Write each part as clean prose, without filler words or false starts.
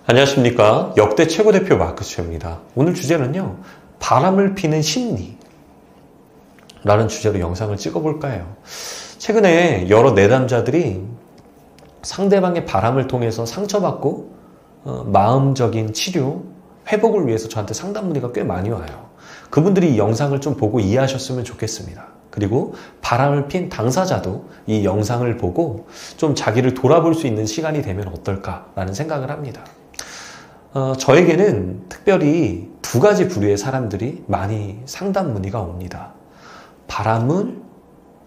안녕하십니까. 역대 최고 대표 마크 수입니다. 오늘 주제는요, 바람을 피는 심리 라는 주제로 영상을 찍어볼까 해요. 최근에 여러 내담자들이 상대방의 바람을 통해서 상처받고 마음적인 치료, 회복을 위해서 저한테 상담 문의가 꽤 많이 와요. 그분들이 이 영상을 좀 보고 이해하셨으면 좋겠습니다. 그리고 바람을 핀 당사자도 이 영상을 보고 좀 자기를 돌아볼 수 있는 시간이 되면 어떨까라는 생각을 합니다. 저에게는 특별히 두 가지 부류의 사람들이 많이 상담 문의가 옵니다. 바람을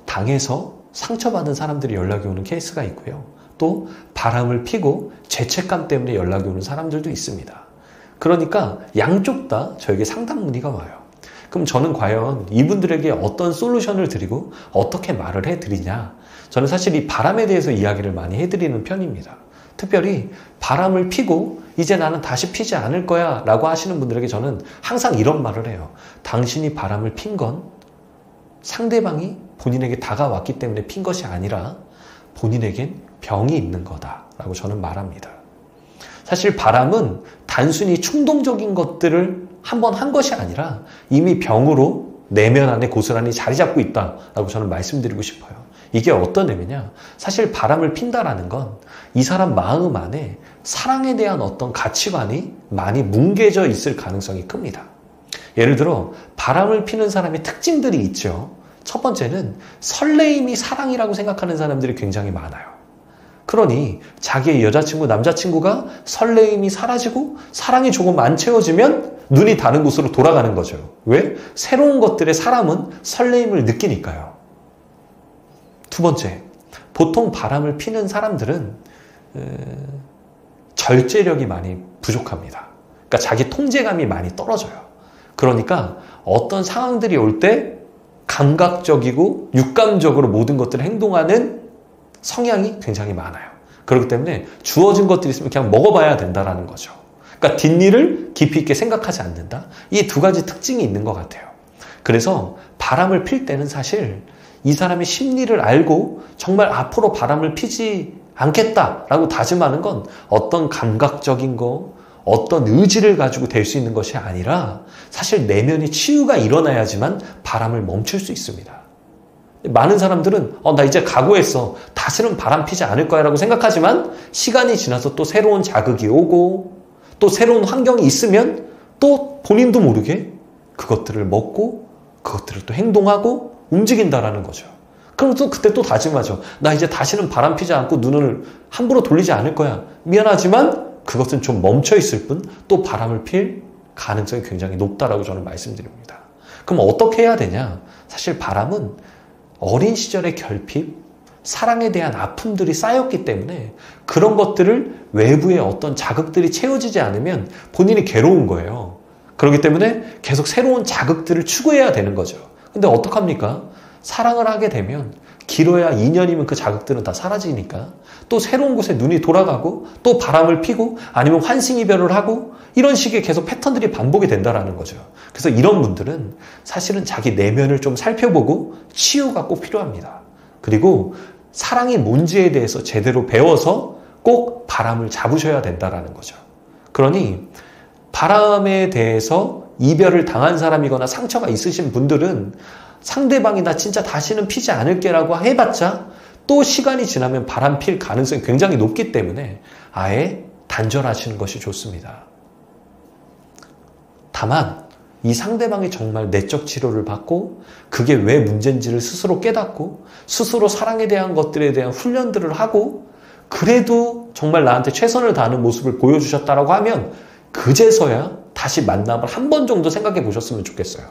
당해서 상처받은 사람들이 연락이 오는 케이스가 있고요. 또 바람을 피고 죄책감 때문에 연락이 오는 사람들도 있습니다. 그러니까 양쪽 다 저에게 상담 문의가 와요. 그럼 저는 과연 이분들에게 어떤 솔루션을 드리고 어떻게 말을 해드리냐? 저는 사실 이 바람에 대해서 이야기를 많이 해드리는 편입니다. 특별히 바람을 피고 이제 나는 다시 피지 않을 거야 라고 하시는 분들에게 저는 항상 이런 말을 해요. 당신이 바람을 핀 건 상대방이 본인에게 다가왔기 때문에 핀 것이 아니라 본인에겐 병이 있는 거다 라고 저는 말합니다. 사실 바람은 단순히 충동적인 것들을 한번 한 것이 아니라 이미 병으로 내면 안에 고스란히 자리 잡고 있다라고 저는 말씀드리고 싶어요. 이게 어떤 의미냐? 사실 바람을 핀다라는 건 이 사람 마음 안에 사랑에 대한 어떤 가치관이 많이 뭉개져 있을 가능성이 큽니다. 예를 들어 바람을 피는 사람의 특징들이 있죠. 첫 번째는 설레임이 사랑이라고 생각하는 사람들이 굉장히 많아요. 그러니 자기의 여자친구, 남자친구가 설레임이 사라지고 사랑이 조금 안 채워지면 눈이 다른 곳으로 돌아가는 거죠. 왜? 새로운 것들에 사람은 설레임을 느끼니까요. 두 번째, 보통 바람을 피는 사람들은 절제력이 많이 부족합니다. 그러니까 자기 통제감이 많이 떨어져요. 그러니까 어떤 상황들이 올 때 감각적이고 육감적으로 모든 것들을 행동하는 성향이 굉장히 많아요. 그렇기 때문에 주어진 것들이 있으면 그냥 먹어봐야 된다는 거죠. 그러니까 뒷일을 깊이 있게 생각하지 않는다. 이 두 가지 특징이 있는 것 같아요. 그래서 바람을 필 때는 사실 이 사람의 심리를 알고 정말 앞으로 바람을 피지 않겠다라고 다짐하는 건 어떤 감각적인 거, 어떤 의지를 가지고 될 수 있는 것이 아니라 사실 내면의 치유가 일어나야지만 바람을 멈출 수 있습니다. 많은 사람들은 나 이제 각오했어. 다시는 바람 피지 않을 거야 라고 생각하지만 시간이 지나서 또 새로운 자극이 오고 또 새로운 환경이 있으면 또 본인도 모르게 그것들을 먹고 그것들을 또 행동하고 움직인다라는 거죠. 그럼 또 그때 또 다짐하죠. 나 이제 다시는 바람 피지 않고 눈을 함부로 돌리지 않을 거야. 미안하지만 그것은 좀 멈춰 있을 뿐 또 바람을 필 가능성이 굉장히 높다라고 저는 말씀드립니다. 그럼 어떻게 해야 되냐? 사실 바람은 어린 시절의 결핍, 사랑에 대한 아픔들이 쌓였기 때문에 그런 것들을 외부의 어떤 자극들이 채워지지 않으면 본인이 괴로운 거예요. 그렇기 때문에 계속 새로운 자극들을 추구해야 되는 거죠. 근데 어떡합니까? 사랑을 하게 되면 길어야 2년이면 그 자극들은 다 사라지니까 또 새로운 곳에 눈이 돌아가고 또 바람을 피고 아니면 환승이별을 하고 이런 식의 계속 패턴들이 반복이 된다는 거죠. 그래서 이런 분들은 사실은 자기 내면을 좀 살펴보고 치유가 꼭 필요합니다. 그리고 사랑이 뭔지에 대해서 제대로 배워서 꼭 바람을 잡으셔야 된다는 거죠. 그러니 바람에 대해서 이별을 당한 사람이거나 상처가 있으신 분들은 상대방이 나 진짜 다시는 피지 않을게 라고 해봤자 또 시간이 지나면 바람 필 가능성이 굉장히 높기 때문에 아예 단절하시는 것이 좋습니다. 다만 이 상대방이 정말 내적 치료를 받고 그게 왜 문제인지를 스스로 깨닫고 스스로 사랑에 대한 것들에 대한 훈련들을 하고 그래도 정말 나한테 최선을 다하는 모습을 보여주셨다라고 하면 그제서야 다시 만남을 한 번 정도 생각해 보셨으면 좋겠어요.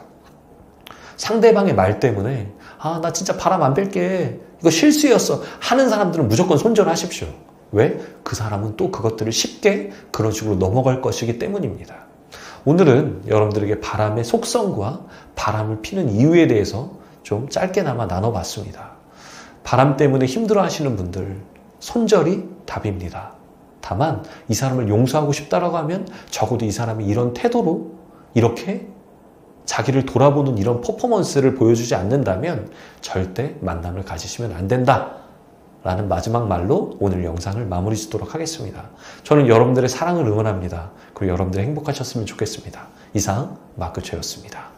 상대방의 말 때문에 나 진짜 바람 안 필게 이거 실수였어 하는 사람들은 무조건 손절하십시오. 왜? 그 사람은 또 그것들을 쉽게 그런 식으로 넘어갈 것이기 때문입니다. 오늘은 여러분들에게 바람의 속성과 바람을 피는 이유에 대해서 좀 짧게나마 나눠봤습니다. 바람 때문에 힘들어하시는 분들 손절이 답입니다. 다만 이 사람을 용서하고 싶다라고 하면 적어도 이 사람이 이런 태도로 이렇게 자기를 돌아보는 이런 퍼포먼스를 보여주지 않는다면 절대 만남을 가지시면 안 된다. 라는 마지막 말로 오늘 영상을 마무리 짓도록 하겠습니다. 저는 여러분들의 사랑을 응원합니다. 그리고 여러분들이 행복하셨으면 좋겠습니다. 이상 마크 최였습니다.